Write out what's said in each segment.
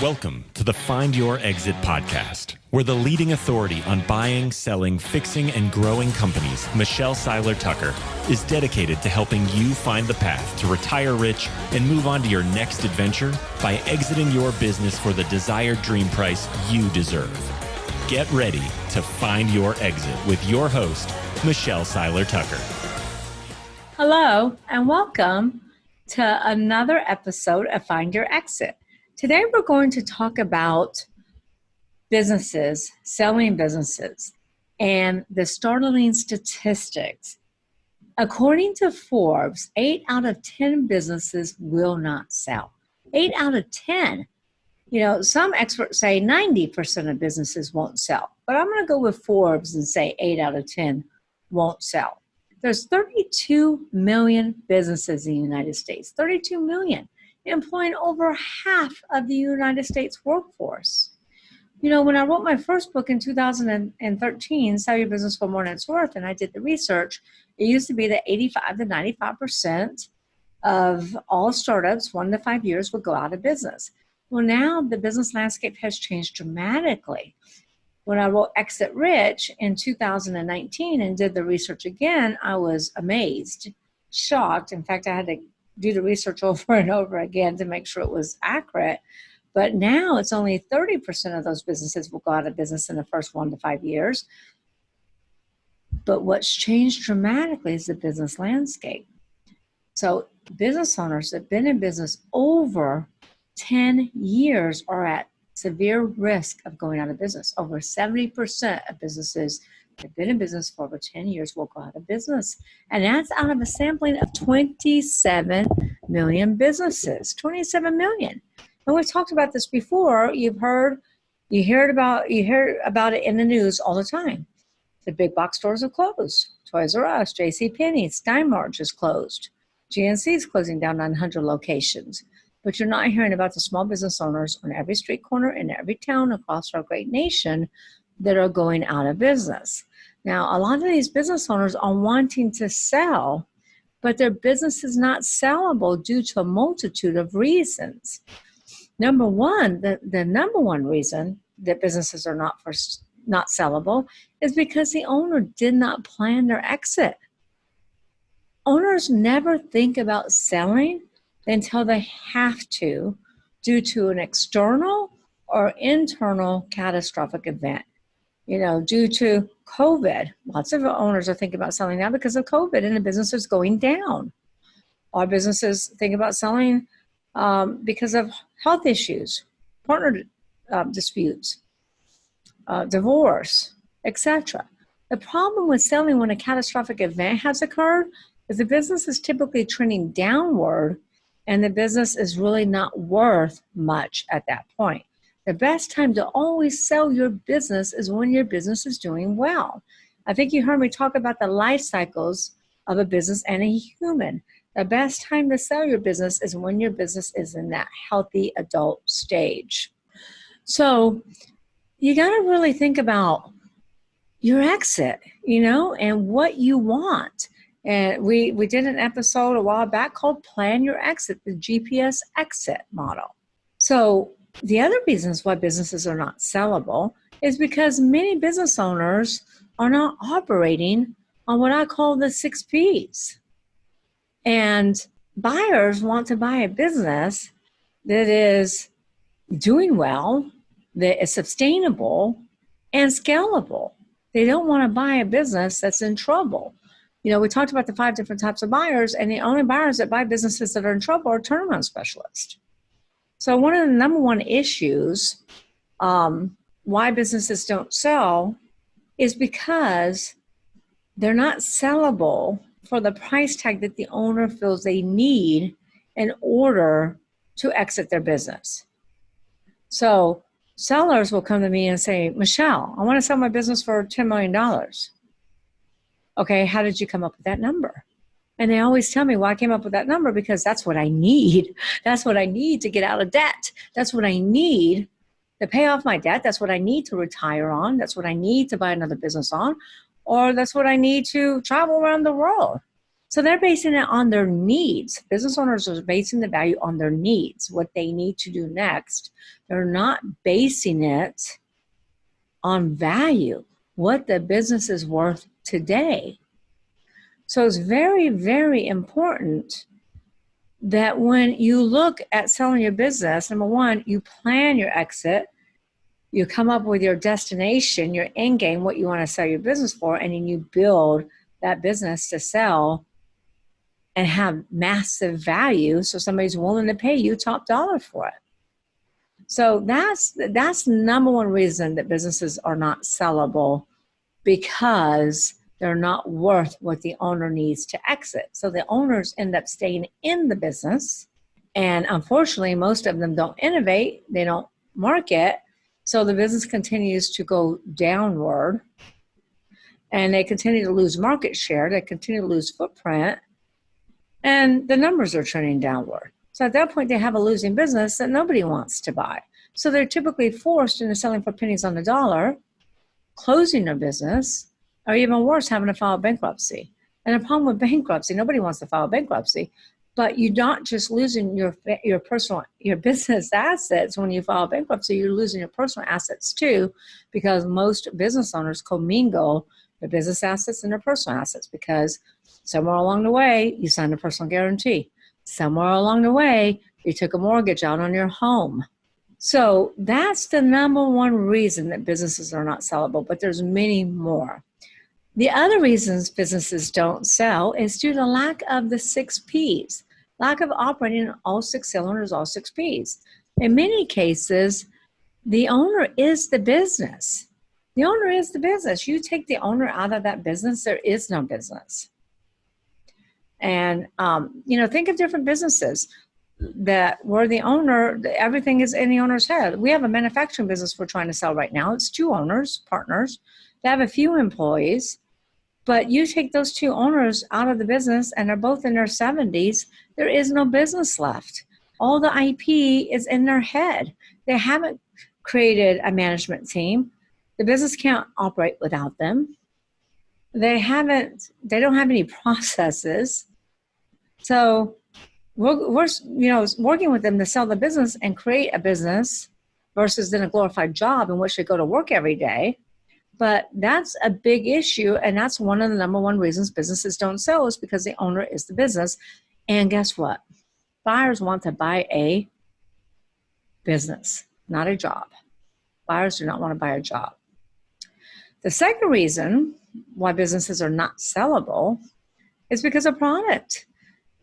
Welcome to the Find Your Exit podcast. We're the leading authority on buying, selling, fixing, and growing companies. Seiler Tucker is dedicated to helping you find the path to retire rich and move on to your next adventure by exiting your business for the desired dream price you deserve. Get ready to find your exit with your host, Seiler Tucker. Hello, and welcome to another episode of Find Your Exit. Today, we're going to talk about businesses, selling businesses, and the startling statistics. According to Forbes, 8 out of 10 businesses will not sell. 8 out of 10. Some experts say 90% of businesses won't sell, but I'm going to go with Forbes and say 8 out of 10 won't sell. There's 32 million businesses in the United States, 32 million, employing over half of the United States workforce. When I wrote my first book in 2013, Sell Your Business for More Than It's Worth, and I did the research, it used to be that 85 to 95% of all startups, 1 to 5 years, would go out of business. Well, now the business landscape has changed dramatically. When I wrote Exit Rich in 2019 and did the research again, I was amazed, shocked. In fact, I had to do the research over and over again to make sure it was accurate. But now it's only 30% of those businesses will go out of business in the first 1 to 5 years. But what's changed dramatically is the business landscape. So business owners that have been in business over 10 years are at severe risk of going out of business. Over 70% of businesses that have been in business for over 10 years will go out of business. And that's out of a sampling of 27 million businesses. 27 million. And we've talked about this before. You hear about it in the news all the time. The big box stores are closed. Toys R Us, JCPenney, Stein Mart is closed. GNC is closing down 900 locations. But you're not hearing about the small business owners on every street corner in every town across our great nation that are going out of business. Now, a lot of these business owners are wanting to sell, but their business is not sellable due to a multitude of reasons. Number one, the number one reason that businesses are not sellable is because the owner did not plan their exit. Owners never think about selling until they have to, due to an external or internal catastrophic event. Due to COVID, lots of owners are thinking about selling now because of COVID and the business is going down. Our businesses think about selling because of health issues, partner disputes, divorce, etc. The problem with selling when a catastrophic event has occurred is the business is typically trending downward and the business is really not worth much at that point. The best time to always sell your business is when your business is doing well. I think you heard me talk about the life cycles of a business and a human. The best time to sell your business is when your business is in that healthy adult stage. So you got to really think about your exit, and what you want. And we did an episode a while back called Plan Your Exit, the GPS exit model. So the other reasons why businesses are not sellable is because many business owners are not operating on what I call the 6 Ps. And buyers want to buy a business that is doing well, that is sustainable, and scalable. They don't want to buy a business that's in trouble. We talked about the 5 different types of buyers, and the only buyers that buy businesses that are in trouble are turnaround specialists. So one of the number one issues why businesses don't sell is because they're not sellable for the price tag that the owner feels they need in order to exit their business. So sellers will come to me and say, Michelle, I want to sell my business for $10 million. Okay, how did you come up with that number? And they always tell me, well, I came up with that number because that's what I need. That's what I need to get out of debt. That's what I need to pay off my debt. That's what I need to retire on. That's what I need to buy another business on. Or that's what I need to travel around the world. So they're basing it on their needs. Business owners are basing the value on their needs, what they need to do next. They're not basing it on value, what the business is worth today. So it's very, very important that when you look at selling your business, number one, you plan your exit, you come up with your destination, your end game, what you want to sell your business for, and then you build that business to sell and have massive value so somebody's willing to pay you top dollar for it. So that's the number one reason that businesses are not sellable, because they're not worth what the owner needs to exit. So the owners end up staying in the business, and unfortunately most of them don't innovate, they don't market, so the business continues to go downward, and they continue to lose market share, they continue to lose footprint, and the numbers are trending downward. So at that point, they have a losing business that nobody wants to buy. So they're typically forced into selling for pennies on the dollar, closing their business, or even worse, having to file bankruptcy. And the problem with bankruptcy, nobody wants to file bankruptcy, but you're not just losing your business assets when you file bankruptcy, you're losing your personal assets too, because most business owners commingle their business assets and their personal assets, because somewhere along the way, you signed a personal guarantee. Somewhere along the way, you took a mortgage out on your home. So that's the number one reason that businesses are not sellable, but there's many more. The other reasons businesses don't sell is due to lack of the 6 Ps, lack of operating all 6 cylinders, all 6 Ps. In many cases, the owner is the business. The owner is the business. You take the owner out of that business, there is no business. And, think of different businesses that where the owner, everything is in the owner's head. We have a manufacturing business we're trying to sell right now. It's 2 owners, partners. They have a few employees, but you take those 2 owners out of the business and they're both in their 70s, there is no business left. All the IP is in their head. They haven't created a management team. The business can't operate without them. They don't have any processes. So we're working with them to sell the business and create a business versus then a glorified job in which they go to work every day. But that's a big issue, and that's one of the number one reasons businesses don't sell, is because the owner is the business. And guess what? Buyers want to buy a business, not a job. Buyers do not want to buy a job. The second reason why businesses are not sellable is because of product.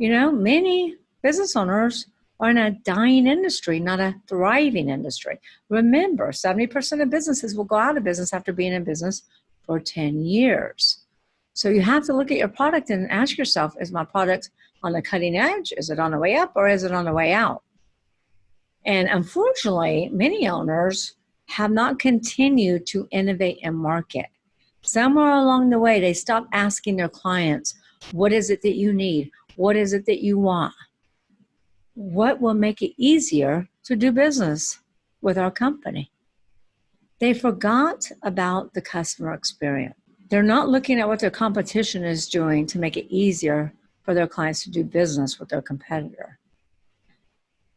Many business owners are in a dying industry, not a thriving industry. Remember, 70% of businesses will go out of business after being in business for 10 years. So you have to look at your product and ask yourself, is my product on the cutting edge? Is it on the way up, or is it on the way out? And unfortunately, many owners have not continued to innovate and market. Somewhere along the way, they stop asking their clients, what is it that you need? What is it that you want? What will make it easier to do business with our company? They forgot about the customer experience. They're not looking at what their competition is doing to make it easier for their clients to do business with their competitor.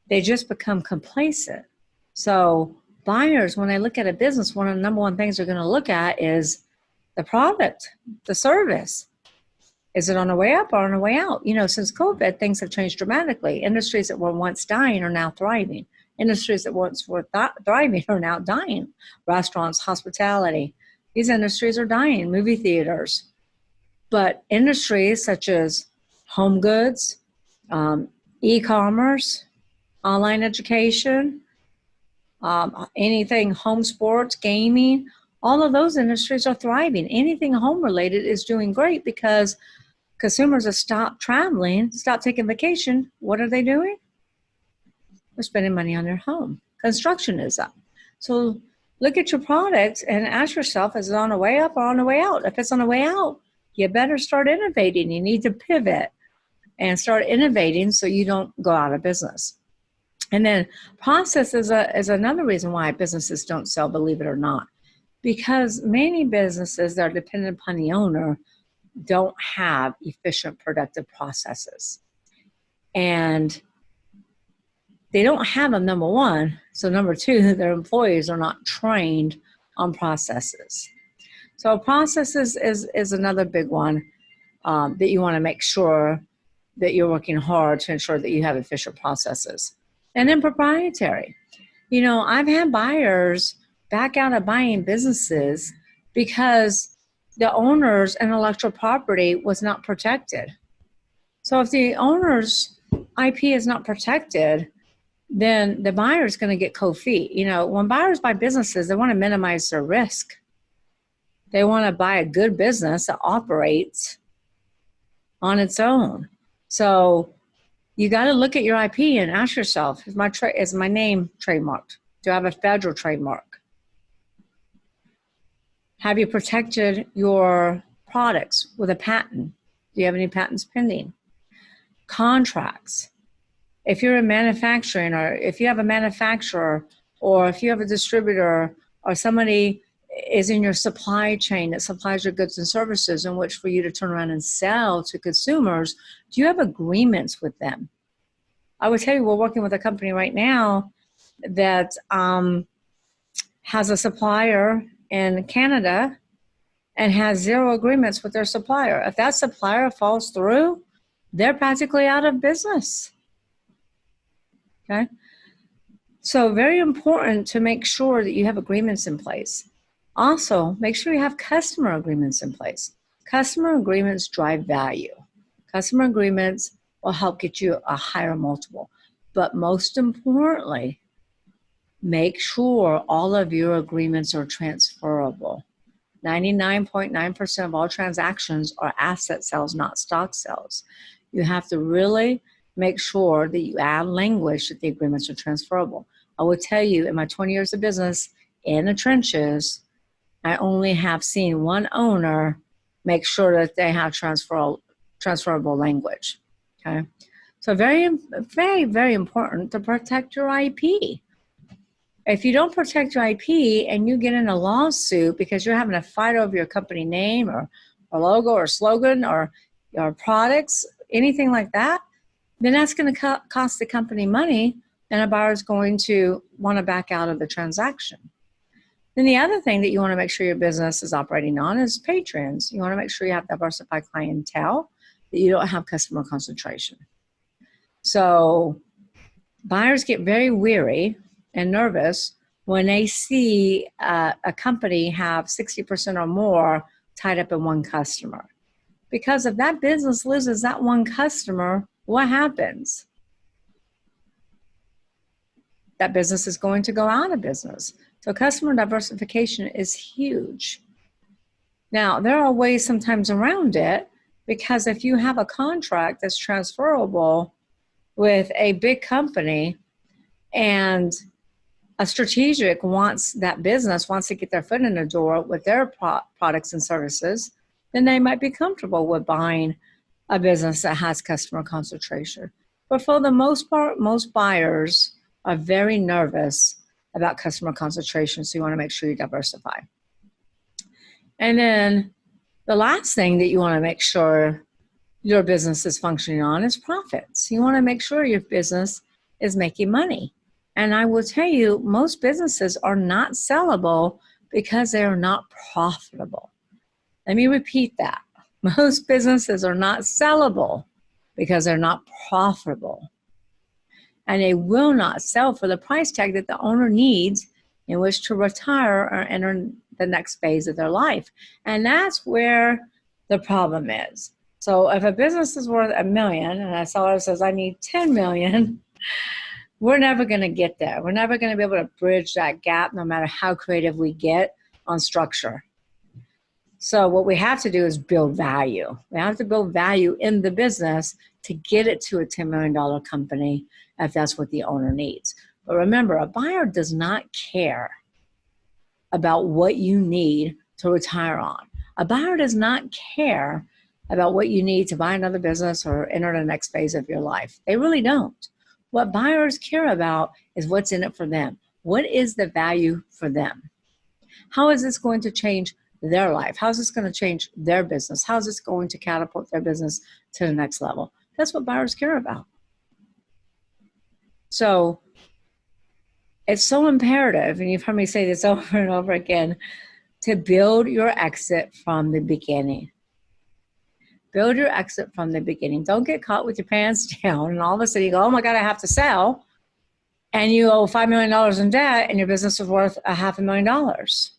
They just become complacent. So buyers, when they look at a business, one of the number one things they're going to look at is the product, the service. Is it on the way up or on the way out? Since COVID, things have changed dramatically. Industries that were once dying are now thriving. Industries that once were thriving are now dying. Restaurants, hospitality, these industries are dying. Movie theaters. But industries such as home goods, e-commerce, online education, anything home sports, gaming, all of those industries are thriving. Anything home related is doing great because consumers have stopped traveling, stopped taking vacation. What are they doing? They're spending money on their home. Construction is up. So look at your product and ask yourself, is it on the way up or on the way out? If it's on the way out, you better start innovating. You need to pivot and start innovating so you don't go out of business. And then process is another reason why businesses don't sell, believe it or not. Because many businesses that are dependent upon the owner don't have efficient, productive processes. And they don't have them, number one. So number two, their employees are not trained on processes. So processes is another big one that you want to make sure that you're working hard to ensure that you have efficient processes. And then proprietary. I've had buyers back out of buying businesses because the owner's intellectual property was not protected. So if the owner's IP is not protected, then the buyer is going to get cold feet. When buyers buy businesses, they want to minimize their risk. They want to buy a good business that operates on its own. So you got to look at your IP and ask yourself, is my name trademarked? Do I have a federal trademark? Have you protected your products with a patent? Do you have any patents pending? Contracts. If you're in manufacturing, or if you have a manufacturer, or if you have a distributor, or somebody is in your supply chain that supplies your goods and services in which for you to turn around and sell to consumers, do you have agreements with them? I would tell you, we're working with a company right now that has a supplier in Canada and has zero agreements with their supplier. If that supplier falls through, they're practically out of business. Okay? So very important to make sure that you have agreements in place. Also, make sure you have customer agreements in place. Customer agreements drive value. Customer agreements will help get you a higher multiple. But most importantly, make sure all of your agreements are transferable. 99.9% of all transactions are asset sales, not stock sales. You have to really make sure that you add language that the agreements are transferable. I will tell you, in my 20 years of business in the trenches, I only have seen one owner make sure that they have transferable language. Okay, so very, very, very important to protect your IP. If you don't protect your IP and you get in a lawsuit because you're having a fight over your company name or logo or slogan or your products, anything like that, then that's going to cost the company money, and a buyer is going to want to back out of the transaction. Then the other thing that you want to make sure your business is operating on is patrons. You want to make sure you have diversified clientele, that you don't have customer concentration. So buyers get very weary and nervous when they see a company have 60% or more tied up in one customer. Because if that business loses that one customer, what happens? That business is going to go out of business. So customer diversification is huge. Now, there are ways sometimes around it, because if you have a contract that's transferable with a big company and a strategic wants to get their foot in the door with their products and services, then they might be comfortable with buying a business that has customer concentration. But for the most part, most buyers are very nervous about customer concentration, so you want to make sure you diversify. And then the last thing that you want to make sure your business is functioning on is profits. You want to make sure your business is making money. And I will tell you, most businesses are not sellable because they are not profitable. Let me repeat that. Most businesses are not sellable because they're not profitable. And they will not sell for the price tag that the owner needs in which to retire or enter the next phase of their life. And that's where the problem is. So if a business is worth $1 million and a seller says, I need 10 million, we're never going to get there. We're never going to be able to bridge that gap no matter how creative we get on structure. So what we have to do is build value. We have to build value in the business to get it to a $10 million company if that's what the owner needs. But remember, a buyer does not care about what you need to retire on. A buyer does not care about what you need to buy another business or enter the next phase of your life. They really don't. What buyers care about is what's in it for them. What is the value for them? How is this going to change their life? How's this going to change their business? How's this going to catapult their business to the next level? That's what buyers care about. So it's so imperative, and you've heard me say this over and over again, to build your exit from the beginning. Build your exit from the beginning. Don't get caught with your pants down and all of a sudden you go, oh my God, I have to sell. And you owe $5 million in debt and your business is worth $500,000.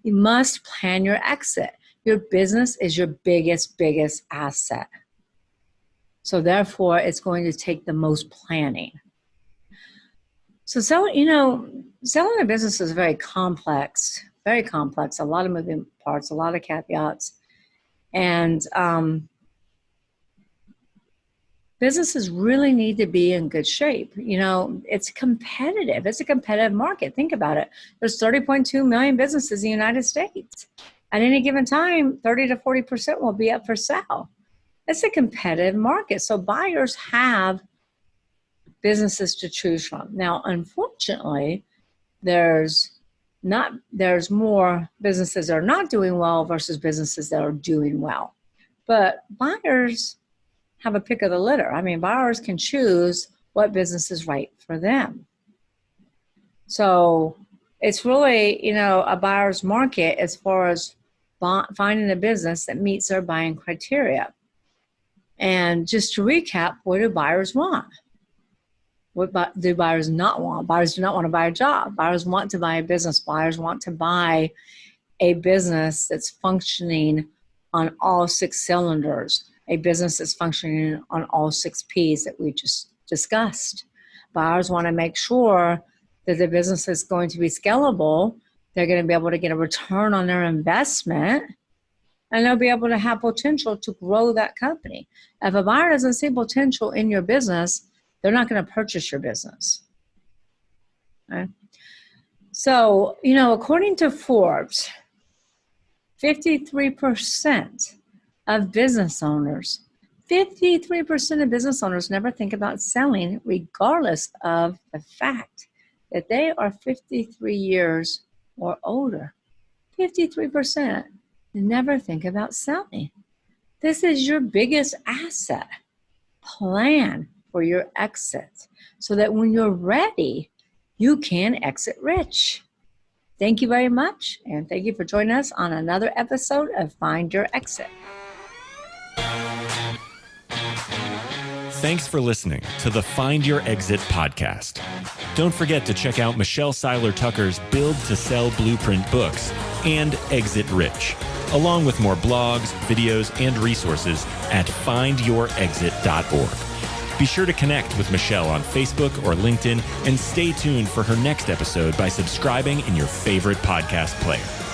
You must plan your exit. Your business is your biggest asset. So therefore, it's going to take the most planning. So selling a business is very complex, a lot of moving parts, a lot of caveats. And businesses really need to be in good shape. It's competitive. It's a competitive market. Think about it. There's 30.2 million businesses in the United States. At any given time, 30 to 40% will be up for sale. It's a competitive market. So buyers have businesses to choose from. Now, unfortunately, there's more businesses that are not doing well versus businesses that are doing well. But buyers have a pick of the litter. I mean, buyers can choose what business is right for them. So it's really, a buyer's market as far as finding a business that meets their buying criteria. And just to recap, what do buyers want? What do buyers not want? Buyers do not want to buy a job. Buyers want to buy a business. Buyers want to buy a business that's functioning on all 6 cylinders, a business that's functioning on all 6 Ps that we just discussed. Buyers want to make sure that the business is going to be scalable. They're going to be able to get a return on their investment, and they'll be able to have potential to grow that company. If a buyer doesn't see potential in your business, they're not going to purchase your business. Okay? So, according to Forbes, 53% of business owners, 53% of business owners never think about selling, regardless of the fact that they are 53 years or older. 53% never think about selling. This is your biggest asset. Plan for your exit so that when you're ready, you can exit rich. Thank you very much, and thank you for joining us on another episode of Find Your Exit. Thanks for listening to the Find Your Exit podcast. Don't forget to check out Michelle Seiler Tucker's Build to Sell Blueprint books and Exit Rich, along with more blogs, videos, and resources at findyourexit.org. Be sure to connect with Michelle on Facebook or LinkedIn and stay tuned for her next episode by subscribing in your favorite podcast player.